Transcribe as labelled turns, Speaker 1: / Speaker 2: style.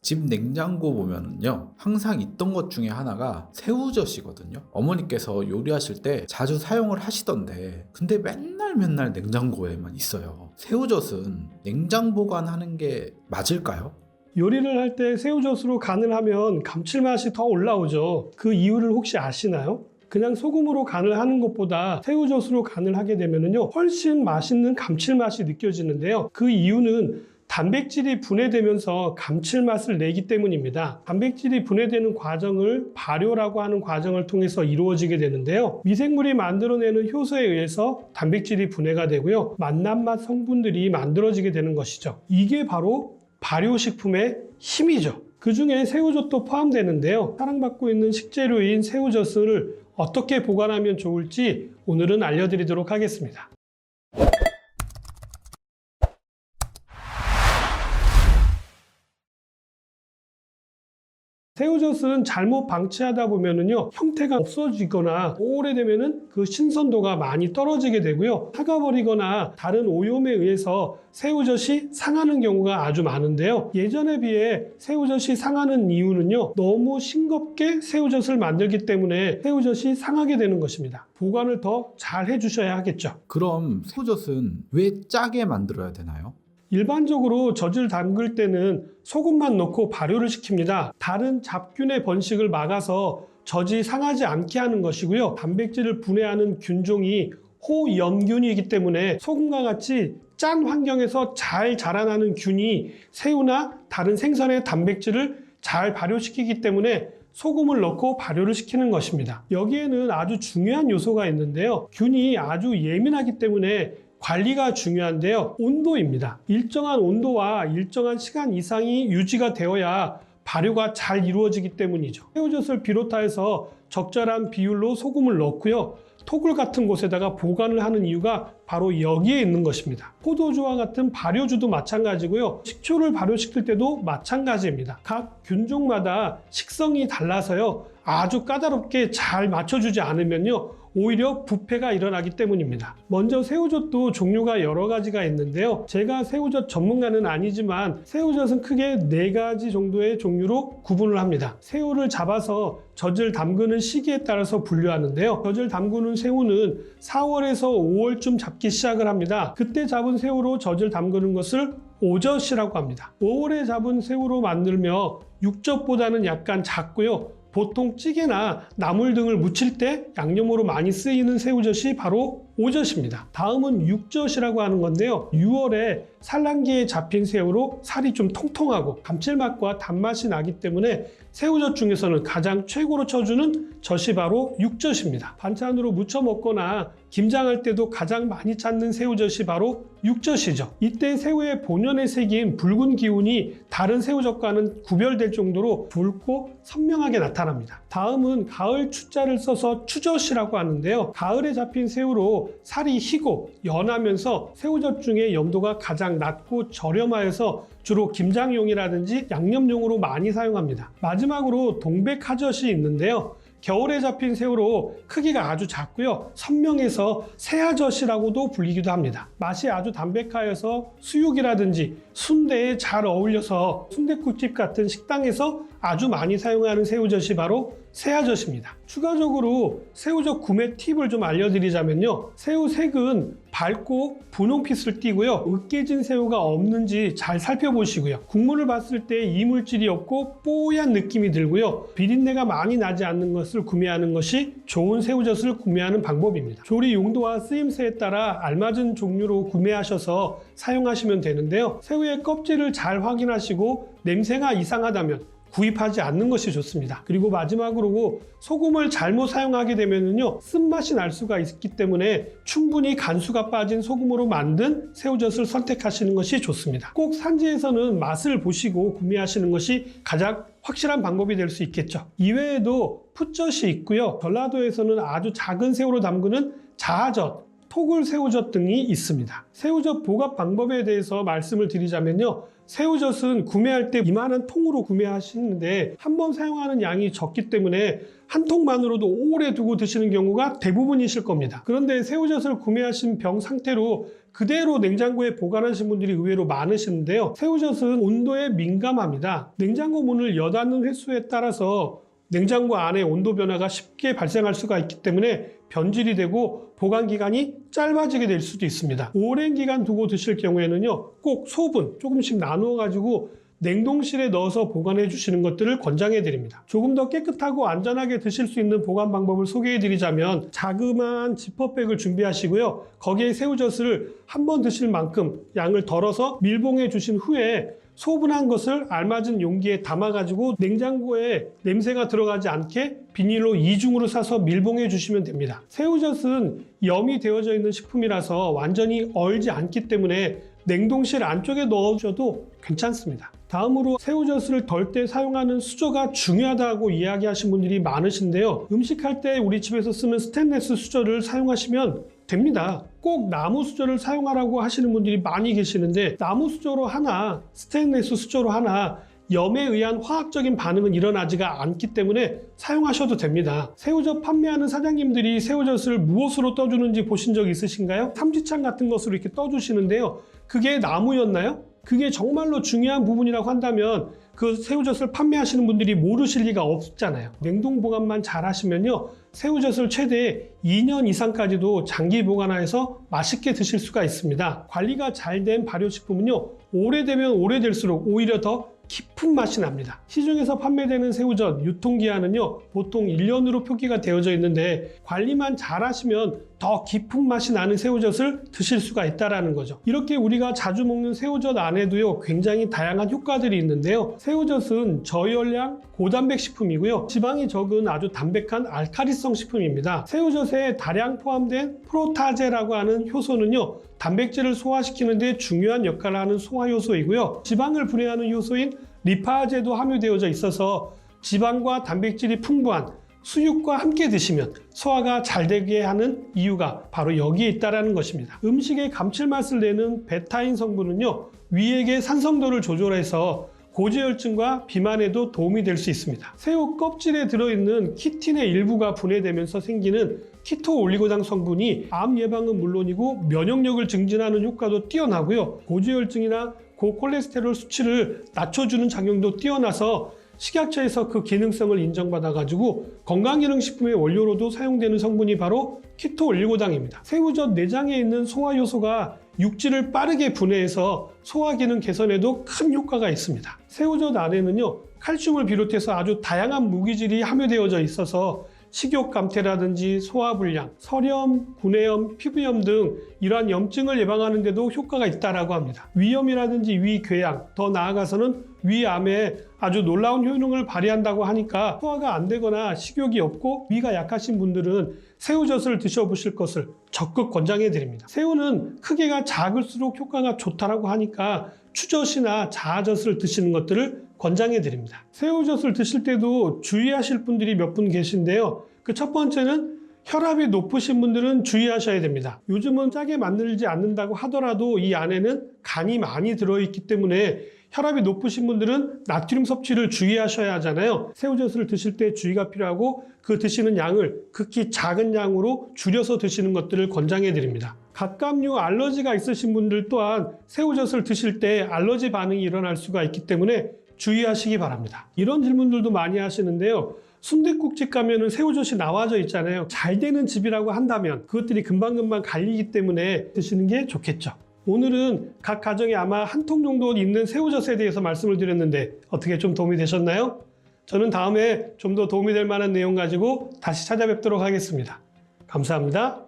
Speaker 1: 집 냉장고 보면은요, 항상 있던 것 중에 하나가 새우젓이거든요. 어머니께서 요리하실 때 자주 사용을 하시던데, 근데 맨날 냉장고에만 있어요. 새우젓은 냉장 보관하는 게 맞을까요?
Speaker 2: 요리를 할 때 새우젓으로 간을 하면 감칠맛이 더 올라오죠. 그 이유를 혹시 아시나요? 그냥 소금으로 간을 하는 것보다 새우젓으로 간을 하게 되면요, 훨씬 맛있는 감칠맛이 느껴지는데요. 그 이유는 단백질이 분해되면서 감칠맛을 내기 때문입니다. 단백질이 분해되는 과정을 발효라고 하는 과정을 통해서 이루어지게 되는데요. 미생물이 만들어내는 효소에 의해서 단백질이 분해가 되고요. 맛남맛 성분들이 만들어지게 되는 것이죠. 이게 바로 발효식품의 힘이죠. 그 중에 새우젓도 포함되는데요. 사랑받고 있는 식재료인 새우젓을 어떻게 보관하면 좋을지 오늘은 알려드리도록 하겠습니다. 새우젓은 잘못 방치하다 보면은요, 형태가 없어지거나 오래되면은 그 신선도가 많이 떨어지게 되고요, 타가버리거나 다른 오염에 의해서 새우젓이 상하는 경우가 아주 많은데요. 예전에 비해 새우젓이 상하는 이유는요, 너무 싱겁게 새우젓을 만들기 때문에 새우젓이 상하게 되는 것입니다. 보관을 더 잘 해주셔야 하겠죠.
Speaker 1: 그럼 새우젓은 왜 짜게 만들어야 되나요?
Speaker 2: 일반적으로 젖을 담글 때는 소금만 넣고 발효를 시킵니다. 다른 잡균의 번식을 막아서 젖이 상하지 않게 하는 것이고요. 단백질을 분해하는 균종이 호염균이기 때문에 소금과 같이 짠 환경에서 잘 자라나는 균이 새우나 다른 생선의 단백질을 잘 발효시키기 때문에 소금을 넣고 발효를 시키는 것입니다. 여기에는 아주 중요한 요소가 있는데요. 균이 아주 예민하기 때문에 관리가 중요한데요. 온도입니다. 일정한 온도와 일정한 시간 이상이 유지가 되어야 발효가 잘 이루어지기 때문이죠. 새우젓을 비롯해서 적절한 비율로 소금을 넣고요. 토굴 같은 곳에다가 보관을 하는 이유가 바로 여기에 있는 것입니다. 포도주와 같은 발효주도 마찬가지고요. 식초를 발효시킬 때도 마찬가지입니다. 각 균종마다 식성이 달라서요, 아주 까다롭게 잘 맞춰주지 않으면요, 오히려 부패가 일어나기 때문입니다. 먼저 새우젓도 종류가 여러 가지가 있는데요. 제가 새우젓 전문가는 아니지만 새우젓은 크게 4가지 정도의 종류로 구분을 합니다. 새우를 잡아서 젖을 담그는 시기에 따라서 분류하는데요. 젖을 담그는 새우는 4월에서 5월쯤 잡기 시작을 합니다. 그때 잡은 새우로 젖을 담그는 것을 오젓이라고 합니다. 5월에 잡은 새우로 만들며 육젓보다는 약간 작고요. 보통 찌개나 나물 등을 무칠 때 양념으로 많이 쓰이는 새우젓이 바로 오젓입니다. 다음은 육젓이라고 하는 건데요. 6월에 산란기에 잡힌 새우로 살이 좀 통통하고 감칠맛과 단맛이 나기 때문에 새우젓 중에서는 가장 최고로 쳐주는 젓이 바로 육젓입니다. 반찬으로 무쳐 먹거나 김장할 때도 가장 많이 찾는 새우젓이 바로 육젓이죠. 이때 새우의 본연의 색인 붉은 기운이 다른 새우젓과는 구별될 정도로 붉고 선명하게 나타납니다. 다음은 가을 추자를 써서 추젓이라고 하는데요. 가을에 잡힌 새우로 살이 희고 연하면서 새우젓 중에 염도가 가장 낮고 저렴하여서 주로 김장용이라든지 양념용으로 많이 사용합니다. 마지막으로 동백하젓이 있는데요. 겨울에 잡힌 새우로 크기가 아주 작고요. 선명해서 새하젓이라고도 불리기도 합니다. 맛이 아주 담백하여서 수육이라든지 순대에 잘 어울려서 순댓국집 같은 식당에서 아주 많이 사용하는 새우젓이 바로 새하젓입니다. 추가적으로 새우젓 구매 팁을 좀 알려드리자면요. 새우 색은 밝고 분홍빛을 띠고요. 으깨진 새우가 없는지 잘 살펴보시고요. 국물을 봤을 때 이물질이 없고 뽀얀 느낌이 들고요. 비린내가 많이 나지 않는 것을 구매하는 것이 좋은 새우젓을 구매하는 방법입니다. 조리 용도와 쓰임새에 따라 알맞은 종류로 구매하셔서 사용하시면 되는데요. 새우의 껍질을 잘 확인하시고 냄새가 이상하다면 구입하지 않는 것이 좋습니다. 그리고 마지막으로 소금을 잘못 사용하게 되면요, 쓴맛이 날 수가 있기 때문에 충분히 간수가 빠진 소금으로 만든 새우젓을 선택하시는 것이 좋습니다. 꼭 산지에서는 맛을 보시고 구매하시는 것이 가장 확실한 방법이 될 수 있겠죠. 이외에도 풋젓이 있고요. 전라도에서는 아주 작은 새우로 담그는 자아젓, 토굴 새우젓 등이 있습니다. 새우젓 보관 방법에 대해서 말씀을 드리자면요. 새우젓은 구매할 때 이만한 통으로 구매하시는데 한 번 사용하는 양이 적기 때문에 한 통만으로도 오래 두고 드시는 경우가 대부분이실 겁니다. 그런데 새우젓을 구매하신 병 상태로 그대로 냉장고에 보관하신 분들이 의외로 많으시는데요. 새우젓은 온도에 민감합니다. 냉장고 문을 여닫는 횟수에 따라서 냉장고 안에 온도 변화가 쉽게 발생할 수가 있기 때문에 변질이 되고 보관 기간이 짧아지게 될 수도 있습니다. 오랜 기간 두고 드실 경우에는요, 꼭 소분 조금씩 나누어 가지고 냉동실에 넣어서 보관해 주시는 것들을 권장해 드립니다. 조금 더 깨끗하고 안전하게 드실 수 있는 보관 방법을 소개해 드리자면 자그마한 지퍼백을 준비하시고요. 거기에 새우젓을 한 번 드실 만큼 양을 덜어서 밀봉해 주신 후에 소분한 것을 알맞은 용기에 담아가지고 냉장고에 냄새가 들어가지 않게 비닐로 이중으로 싸서 밀봉해 주시면 됩니다. 새우젓은 염이 되어져 있는 식품이라서 완전히 얼지 않기 때문에 냉동실 안쪽에 넣어줘도 괜찮습니다. 다음으로 새우젓을 덜 때 사용하는 수저가 중요하다고 이야기하신 분들이 많으신데요. 음식할 때 우리 집에서 쓰는 스테인리스 수저를 사용하시면 됩니다. 꼭 나무 수저를 사용하라고 하시는 분들이 많이 계시는데 나무 수저로 하나, 스테인리스 수저로 하나 염에 의한 화학적인 반응은 일어나지가 않기 때문에 사용하셔도 됩니다. 새우젓 판매하는 사장님들이 새우젓을 무엇으로 떠주는지 보신 적 있으신가요? 삼지창 같은 것으로 이렇게 떠주시는데요. 그게 나무였나요? 그게 정말로 중요한 부분이라고 한다면 그 새우젓을 판매하시는 분들이 모르실 리가 없잖아요. 냉동 보관만 잘 하시면요, 새우젓을 최대 2년 이상까지도 장기 보관해서 맛있게 드실 수가 있습니다. 관리가 잘 된 발효식품은요, 오래되면 오래될수록 오히려 더 깊은 맛이 납니다. 시중에서 판매되는 새우젓 유통기한은요, 보통 1년으로 표기가 되어져 있는데 관리만 잘 하시면 더 깊은 맛이 나는 새우젓을 드실 수가 있다는 거죠. 이렇게 우리가 자주 먹는 새우젓 안에도요, 굉장히 다양한 효과들이 있는데요. 새우젓은 저열량 고단백 식품이고요. 지방이 적은 아주 담백한 알카리성 식품입니다. 새우젓에 다량 포함된 프로타제라고 하는 효소는요, 단백질을 소화시키는 데 중요한 역할을 하는 소화효소이고요. 지방을 분해하는 효소인 리파제도 함유되어져 있어서 지방과 단백질이 풍부한 수육과 함께 드시면 소화가 잘 되게 하는 이유가 바로 여기에 있다는 것입니다. 음식의 감칠맛을 내는 베타인 성분은요, 위액의 산성도를 조절해서 고지혈증과 비만에도 도움이 될 수 있습니다. 새우 껍질에 들어있는 키틴의 일부가 분해되면서 생기는 키토 올리고당 성분이 암 예방은 물론이고 면역력을 증진하는 효과도 뛰어나고요. 고지혈증이나 고콜레스테롤 수치를 낮춰주는 작용도 뛰어나서 식약처에서 그 기능성을 인정받아가지고 건강기능식품의 원료로도 사용되는 성분이 바로 키토 올리고당입니다. 새우젓 내장에 있는 소화효소가 육질을 빠르게 분해해서 소화기능 개선에도 큰 효과가 있습니다. 새우젓 안에는요, 칼슘을 비롯해서 아주 다양한 무기질이 함유되어져 있어서 식욕 감퇴라든지 소화불량, 설염, 구내염, 피부염 등 이러한 염증을 예방하는 데도 효과가 있다고 합니다. 위염이라든지 위궤양, 더 나아가서는 위암에 아주 놀라운 효능을 발휘한다고 하니까 소화가 안 되거나 식욕이 없고 위가 약하신 분들은 새우젓을 드셔보실 것을 적극 권장해 드립니다. 새우는 크기가 작을수록 효과가 좋다고 하니까 추젓이나 자아젓을 드시는 것들을 권장해 드립니다. 새우젓을 드실 때도 주의하실 분들이 몇 분 계신데요. 그 첫 번째는 혈압이 높으신 분들은 주의하셔야 됩니다. 요즘은 짜게 만들지 않는다고 하더라도 이 안에는 간이 많이 들어있기 때문에 혈압이 높으신 분들은 나트륨 섭취를 주의하셔야 하잖아요. 새우젓을 드실 때 주의가 필요하고 그 드시는 양을 극히 작은 양으로 줄여서 드시는 것들을 권장해 드립니다. 각각류 알러지가 있으신 분들 또한 새우젓을 드실 때 알러지 반응이 일어날 수가 있기 때문에 주의하시기 바랍니다. 이런 질문들도 많이 하시는데요. 순댓국집 가면은 새우젓이 나와져 있잖아요. 잘 되는 집이라고 한다면 그것들이 금방금방 갈리기 때문에 드시는 게 좋겠죠. 오늘은 각 가정에 아마 한 통 정도 있는 새우젓에 대해서 말씀을 드렸는데 어떻게 좀 도움이 되셨나요? 저는 다음에 좀 더 도움이 될 만한 내용 가지고 다시 찾아뵙도록 하겠습니다. 감사합니다.